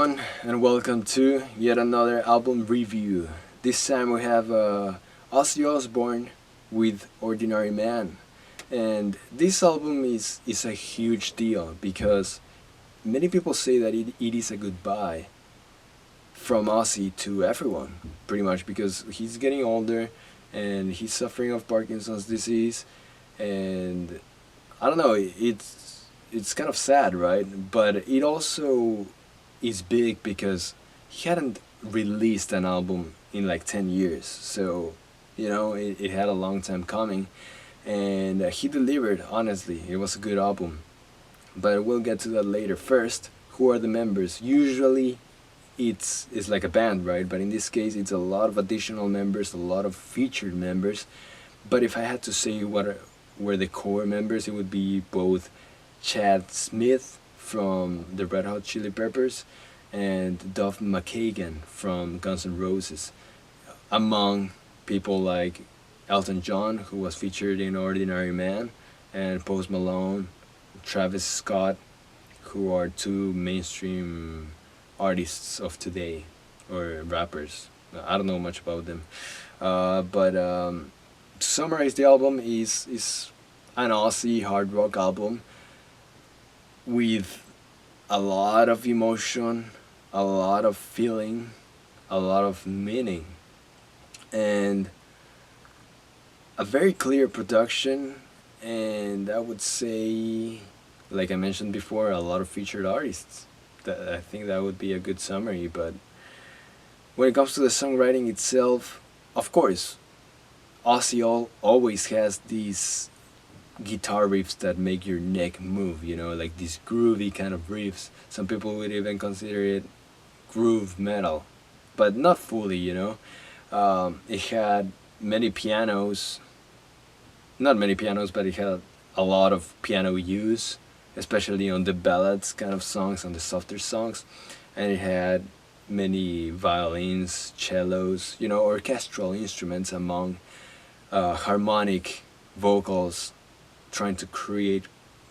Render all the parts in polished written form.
everyone, and welcome to yet another album review. This time we have Ozzy Osbourne with Ordinary Man. And this album is a huge deal because many people say that it is a goodbye from Ozzy to everyone, pretty much because he's getting older and he's suffering of Parkinson's disease, and I don't know, it's kind of sad, right? But it also is big because he hadn't released an album in like 10 years, so it had a long time coming, and he delivered. Honestly, it was a good album, but we'll get to that later. First, who are the members? Usually it's like a band, right? But in this case it's a lot of additional members, a lot of featured members. But if I had to say were the core members, it would be both Chad Smith from the Red Hot Chili Peppers and Duff McKagan from Guns N' Roses, among people like Elton John, who was featured in Ordinary Man, and Post Malone, Travis Scott, who are two mainstream artists of today, or rappers. I don't know much about them, but to summarize, the album is an Aussie hard rock album with a lot of emotion, a lot of feeling, a lot of meaning, and a very clear production. And I would say, like I mentioned before, a lot of featured artists. I think that would be a good summary. But when it comes to the songwriting itself, of course, Ozzy always has these guitar riffs that make your neck move, like these groovy kind of riffs. Some people would even consider it groove metal, but not fully. It had many pianos, not many pianos, but it had a lot of piano use, especially on the ballads kind of songs, on the softer songs. And it had many violins, cellos, orchestral instruments among harmonic vocals, trying to create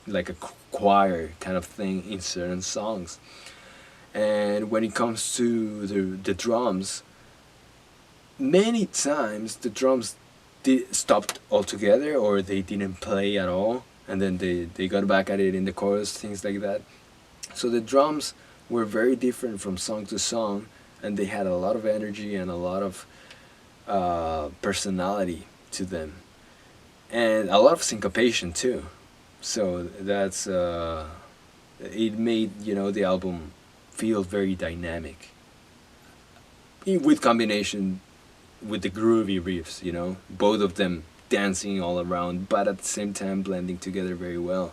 like a choir kind of thing in certain songs. And when it comes to the drums, many times the drums stopped altogether, or they didn't play at all, and then they got back at it in the chorus, things like that. So the drums were very different from song to song, and they had a lot of energy and a lot of personality to them, and a lot of syncopation too. So that's it made the album feel very dynamic, with combination with the groovy riffs, both of them dancing all around, but at the same time blending together very well.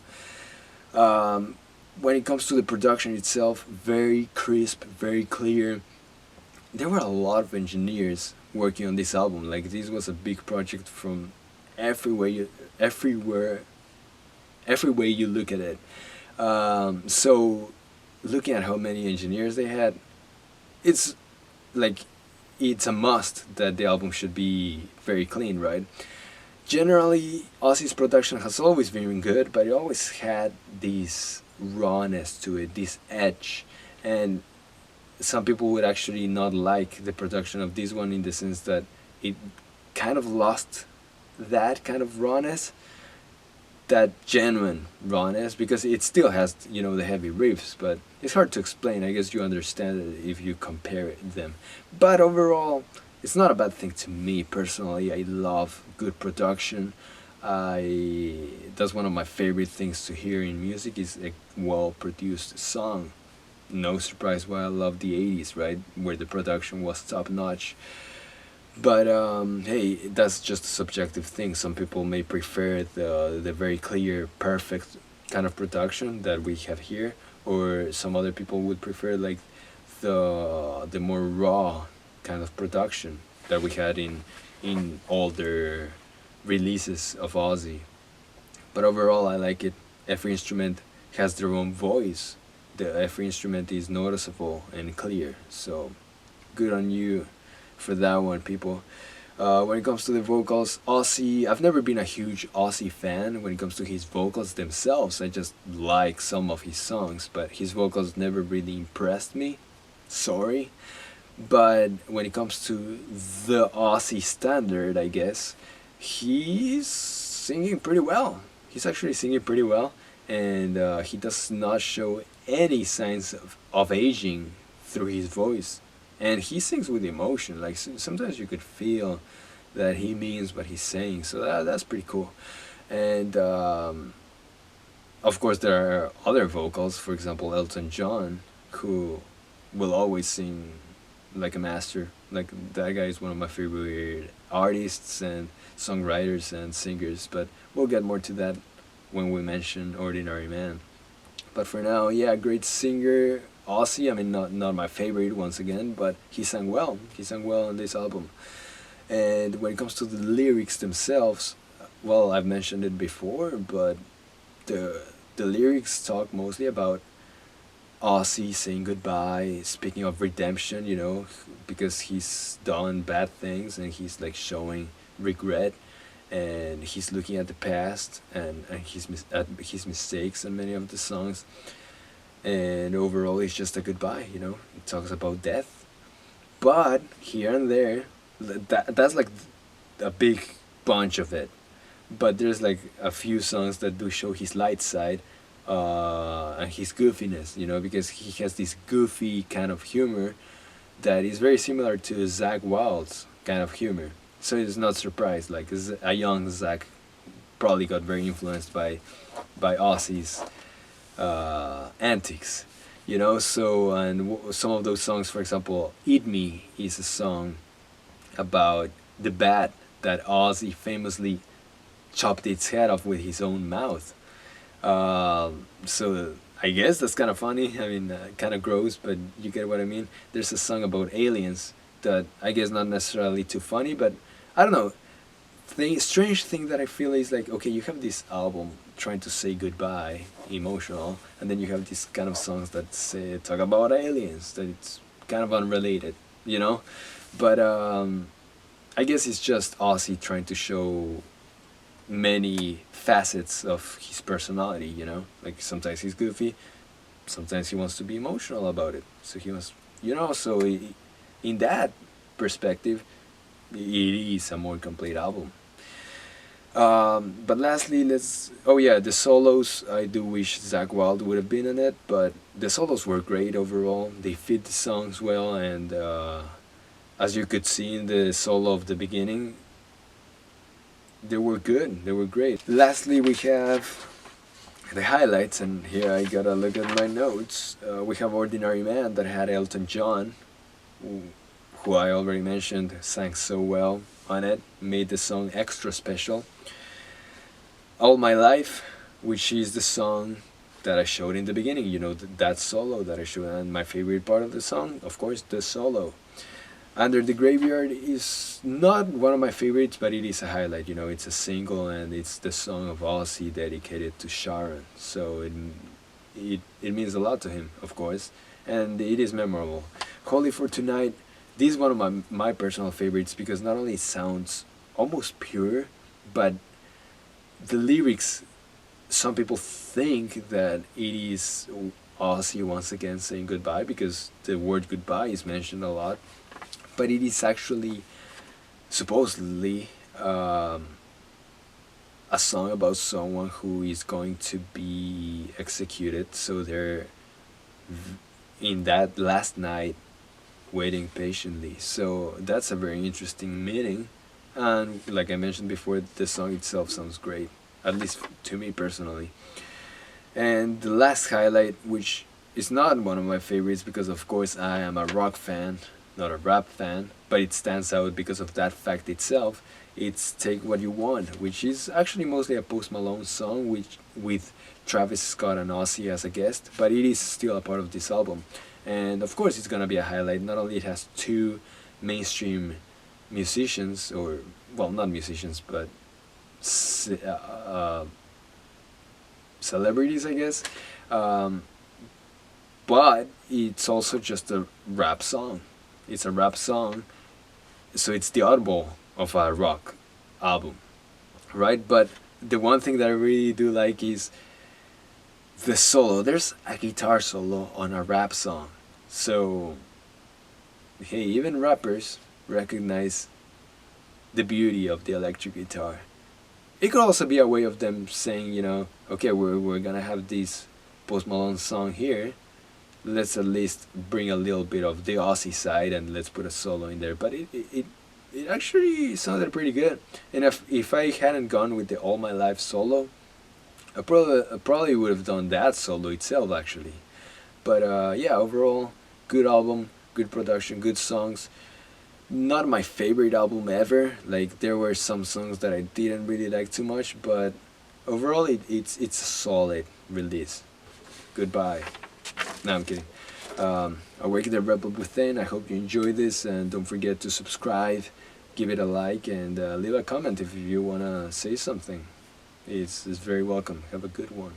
When it comes to the production itself, very crisp, very clear. There were a lot of engineers working on this album. Like, this was a big project from every way you look at it. So looking at how many engineers they had, it's like it's a must that the album should be very clean, right? Generally, Ozzy's production has always been good, but it always had this rawness to it, this edge. And some people would actually not like the production of this one, in the sense that it kind of lost that kind of rawness, that genuine rawness, because it still has the heavy riffs, but it's hard to explain. I guess you understand it if you compare them. But overall, it's not a bad thing to me personally. I love good production. That's one of my favorite things to hear in music, is a well-produced song. No surprise why I love the 80s, right, where the production was top notch. But hey, that's just a subjective thing. Some people may prefer the very clear, perfect kind of production that we have here, or some other people would prefer like the more raw kind of production that we had in older releases of Ozzy. But overall, I like it. Every instrument has their own voice. Every instrument is noticeable and clear. So good on you for that one, people. When it comes to the vocals, Ozzy, I've never been a huge Ozzy fan when it comes to his vocals themselves. I just like some of his songs, but his vocals never really impressed me. sorry. But when it comes to the Aussie standard, I guess, he's singing pretty well. He's actually singing pretty well, and he does not show any signs of aging through his voice. And he sings with emotion. Like sometimes you could feel that he means what he's saying. So that's pretty cool. And of course, there are other vocals. For example, Elton John, who will always sing like a master. Like that guy is one of my favorite artists and songwriters and singers. But we'll get more to that when we mention Ordinary Man. But for now, yeah, great singer, Ozzy. I mean, not my favorite once again, but he sang well. He sang well on this album. And when it comes to the lyrics themselves, well, I've mentioned it before, but the lyrics talk mostly about Ozzy saying goodbye, speaking of redemption, you know, because he's done bad things and he's like showing regret, and he's looking at the past and at his mistakes in many of the songs. And overall, it's just a goodbye, you know. It talks about death, but here and there, that's like a big bunch of it. But there's like a few songs that do show his light side, and his goofiness, you know, because he has this goofy kind of humor that is very similar to Zach Wild's kind of humor. So it's not surprised, like a young Zach probably got very influenced by Ozzy's antics, you know. So and some of those songs, for example, "Eat Me" is a song about the bat that Ozzy famously chopped its head off with his own mouth. So I guess that's kind of funny. I mean, kind of gross, but you get what I mean. There's a song about aliens that I guess not necessarily too funny, but I don't know. Strange thing that I feel is like, okay, you have this album trying to say goodbye, emotional, and then you have these kind of songs that say talk about aliens, that it's kind of unrelated, you know. But I guess it's just Ozzy trying to show many facets of his personality, you know. Like sometimes he's goofy, sometimes he wants to be emotional about it. So he wants, you know. So in that perspective, it is a more complete album. But lastly, oh yeah, the solos. I do wish Zach Wild would have been in it, but the solos were great overall. They fit the songs well, and as you could see in the solo of the beginning, they were good. They were great. Lastly, we have the highlights, and here I gotta look at my notes. We have Ordinary Man that had Elton John, who I already mentioned, sang so well on it, made the song extra special. All My Life, which is the song that I showed in the beginning, you know, that solo that I showed, and my favorite part of the song, of course, the solo. Under the Graveyard is not one of my favorites, but it is a highlight, you know. It's a single, and it's the song of Ozzy dedicated to Sharon, so it means a lot to him, of course, and it is memorable. Holy for Tonight, this is one of my personal favorites, because not only it sounds almost pure, but the lyrics, some people think that it is Ozzy once again saying goodbye, because the word goodbye is mentioned a lot, but it is actually supposedly a song about someone who is going to be executed, so they're in that last night waiting patiently. So that's a very interesting meaning, and like I mentioned before, the song itself sounds great, at least to me personally. And the last highlight, which is not one of my favorites, because of course I am a rock fan, not a rap fan, but it stands out because of that fact itself. It's Take What You Want, which is actually mostly a Post Malone song, which with Travis Scott and Ozzy as a guest, but it is still a part of this album. And of course it's gonna be a highlight. Not only it has two mainstream musicians, or well, not musicians, but celebrities, I guess, but it's also just a rap song. It's a rap song, so it's the oddball of a rock album, right? But the one thing that I really do like is the solo. There's a guitar solo on a rap song, so hey, even rappers recognize the beauty of the electric guitar. It could also be a way of them saying, you know, okay, we're gonna have this Post Malone song here. Let's at least bring a little bit of the Ozzy side and let's put a solo in there. But it actually sounded pretty good. And if I hadn't gone with the All My Life solo, I probably would have done that solo itself actually. But yeah, overall, good album, good production, good songs. Not my favorite album ever. Like there were some songs that I didn't really like too much, but overall it's a solid release. Goodbye. No, I'm kidding. Awake the Rebel Within. I hope you enjoy this, and don't forget to subscribe, give it a like, and leave a comment if you wanna say something. It's very welcome. Have a good one.